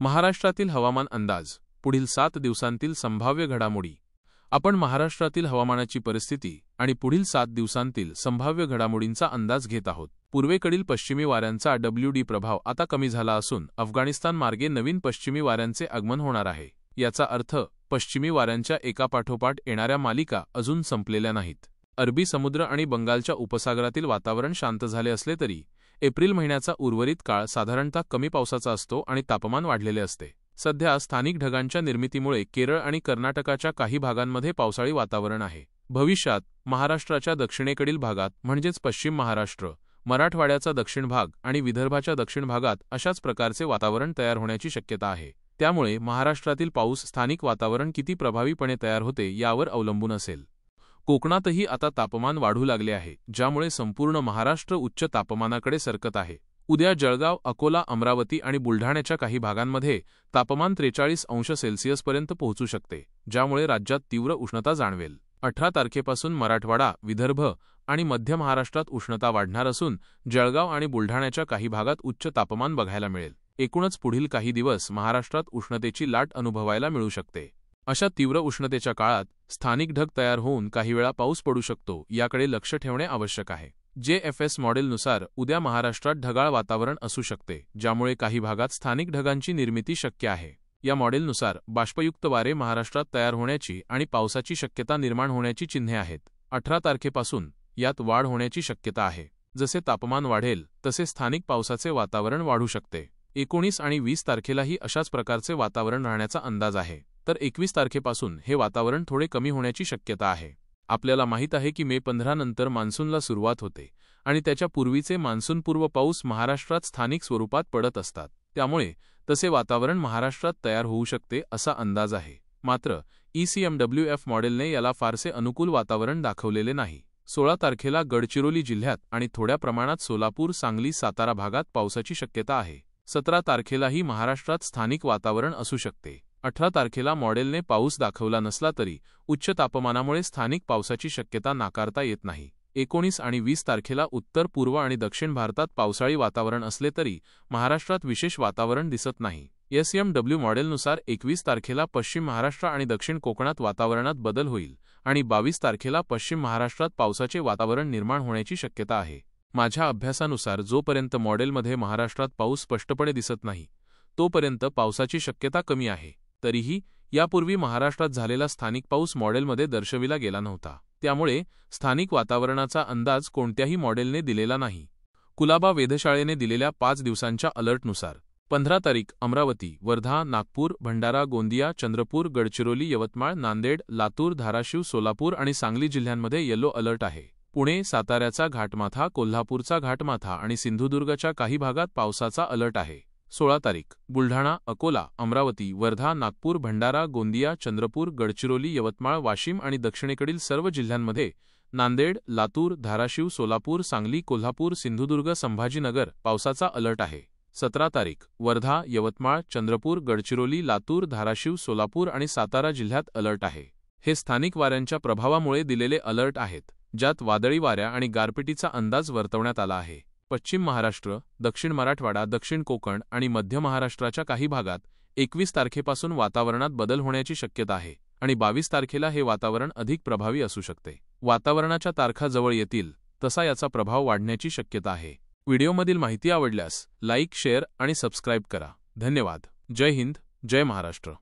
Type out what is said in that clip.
महाराष्ट्रातील हवामान अंदाज पुढील 7 दिवसांतील संभाव्य घडामोडी। आपण महाराष्ट्रातील हवामानाची परिस्थिती आणि पुढील 7 दिवसांतील संभाव्य घडामोडींचा अंदाज घेत आहोत। पूर्वेकडील पश्चिमी वाऱ्यांचा WD प्रभाव आता कमी झाला असून अफगाणिस्तान मार्गे नवीन पश्चिमी वाऱ्यांचे आगमन होणार आहे। याचा अर्थ पश्चिमी वाऱ्यांच्या एकापाठोपाठ येणाऱ्या मालिका अजून संपलेल्या नाहीत। अरबी समुद्र आणि बंगालच्या उपसागरातील वातावरण शांत झाले असले तरी एप्रिल महिन्याचा उर्वरित काळ साधारणतः कमी पावसाचा असतो आणि तापमान वाढलेले असते। सध्या स्थानिक ढगांच्या निर्मितीमुळे केरळ आणि कर्नाटकाच्या काही भागांमध्ये पावसाळी वातावरण आहे। भविष्यात महाराष्ट्राच्या दक्षिणेकडील भागात म्हणजेच पश्चिम महाराष्ट्र, मराठवाड्याचा दक्षिण भाग आणि विदर्भाच्या दक्षिण भागात अशाच प्रकारचे वातावरण तयार होण्याची शक्यता आहे। त्यामुळे महाराष्ट्रातील पाऊस स्थानिक वातावरण किती प्रभावीपणे तयार होते यावर अवलंबून असेल। कोकणातही आता तापमान वाढू लागले आहे, ज्यामुळे संपूर्ण महाराष्ट्र उच्च तापमानाकडे सरकत आहे। उद्या जळगाव, अकोला, अमरावती आणि बुलढाण्याच्या काही भागांमध्ये तापमान 43 अंश सेल्सिअसपर्यंत पोहोचू शकते, ज्यामुळे राज्यात तीव्र उष्णता जाणवेल। 18 तारखेपासून मराठवाडा, विदर्भ आणि मध्य महाराष्ट्रात उष्णता वाढणार असून जळगाव आणि बुलढाण्याच्या काही भागात उच्च तापमान बघायला मिळेल। एकूणच पुढील काही दिवस महाराष्ट्रात उष्णतेची लाट अनुभवायला मिळू शकते। अशा तीव्र उष्णतेच्या काळात स्थानिक ढग तयार होऊन काही वेळा पाऊस पडू शकतो, याकडे लक्ष ठेवणे आवश्यक आहे। JFS मॉडेलनुसार उद्या महाराष्ट्रात ढगाळ वातावरण असू शकते, ज्यामुळे काही भागात स्थानिक ढगांची निर्मिती शक्य आहे। या मॉडेलनुसार बाष्पयुक्त वारे महाराष्ट्रात तयार होण्याची आणि पावसाची शक्यता निर्माण होण्याची चिन्हे आहेत। 18 तारखेपासून यात वाढ होण्याची शक्यता आहे। जसे तापमान वाढेल तसे स्थानिक पावसाचे वातावरण वाढू शकते। 19 आणि 20 तारखेलाही अशाच प्रकारचे वातावरण राहण्याचा अंदाज आहे, तर 21 तारखेपासून हे वातावरण थोडे कमी होण्याची शक्यता आहे। आपल्याला माहित आहे की मे 15 नंतर मान्सूनला सुरुवात होते आणि त्याच्या पूर्वीचे मान्सूनपूर्व पाऊस महाराष्ट्रात स्थानिक स्वरूपात पडत असतात, त्यामुळे तसे वातावरण महाराष्ट्रात तयार होऊ शकते असा अंदाज आहे। मात्र ECMWF मॉडेलने याला फारसे अनुकूल वातावरण दाखवलेले नाही। 16 तारखेला गडचिरोली जिल्ह्यात आणि थोड्या प्रमाणात सोलापूर, सांगली, सातारा भागात पावसाची शक्यता आहे। 17 तारखेलाही महाराष्ट्रात स्थानिक वातावरण असू शकते। 18 तारखेला मॉडेलने पाऊस दाखवला नसला तरी उच्च तापमानामुळे स्थानिक पावसाची शक्यता नाकारता येत नाही। 19 आणि 20 तारखेला उत्तर, पूर्व आणि दक्षिण भारतात पावसाळी वातावरण असले तरी महाराष्ट्रात विशेष वातावरण दिसत नाही। SMW मॉडेलनुसार 21 तारखेला पश्चिम महाराष्ट्र आणि दक्षिण कोकणात वातावरणात बदल होईल आणि 22 तारखेला पश्चिम महाराष्ट्रात पावसाचे वातावरण निर्माण होण्याची शक्यता आहे। माझ्या अभ्यासानुसार जोपर्यंत मॉडेलमध्ये महाराष्ट्रात पाऊस स्पष्टपणे दिसत नाही तोपर्यंत पावसाची शक्यता कमी आहे। तरीही यापूर्वी महाराष्ट्रात झालेला स्थानिक पाऊस मॉडेलमध्ये दर्शविला गेला नव्हता, त्यामुळे स्थानिक वातावरणाचा अंदाज कोणत्याही मॉडेलने दिलेला नाही। कुलाबा वेधशाळेने दिलेल्या 5 दिवसांच्या अलर्टनुसार 15 तारीख अमरावती, वर्धा, नागपूर, भंडारा, गोंदिया, चंद्रपूर, गडचिरोली, यवतमाळ, नांदेड, लातूर, धाराशिव, सोलापूर आणि सांगली जिल्ह्यांमध्ये येलो अलर्ट आहे। पुणे, साताऱ्याचा घाटमाथा, कोल्हापूरचा घाटमाथा आणि सिंधुदुर्गच्या काही भागात पावसाचा अलर्ट आहे। 16 तारीख बुलढाणा, अकोला, अमरावती, वर्धा, नागपूर, भंडारा, गोंदिया, चंद्रपूर, गडचिरोली, यवतमाळ, वाशिम आणि दक्षिणेकडील सर्व जिल्ह्यांमध्ये नांदेड, लातूर, धाराशिव, सोलापूर, सांगली, कोल्हापूर, सिंधुदुर्ग, संभाजीनगर पावसाचा अलर्ट आहे। 17 तारीख वर्धा, यवतमाळ, चंद्रपूर, गडचिरोली, लातूर, धाराशिव, सोलापूर आणि सातारा जिल्ह्यात अलर्ट आहे। हे स्थानिक वाऱ्यांच्या प्रभावामुळे दिलेले अलर्ट आहेत, ज्यात वादळी वाऱ्या आणि गारपिटीचा अंदाज वर्तवण्यात आला आहे। पश्चिम महाराष्ट्र, दक्षिण मराठवाडा, दक्षिण कोकण आणि मध्य महाराष्ट्राच्या काही भागात 21 तारखेपासून वातावरणात बदल होण्याची शक्यता आहे आणि 22 तारखेला हे वातावरण अधिक प्रभावी असू शकते। वातावरणाच्या तारखा जवळ येतील तसा याचा प्रभाव वाढण्याची शक्यता आहे। व्हिडिओमधील माहिती आवडल्यास लाईक, शेअर आणि सबस्क्राईब करा। धन्यवाद। जय हिंद, जय महाराष्ट्र।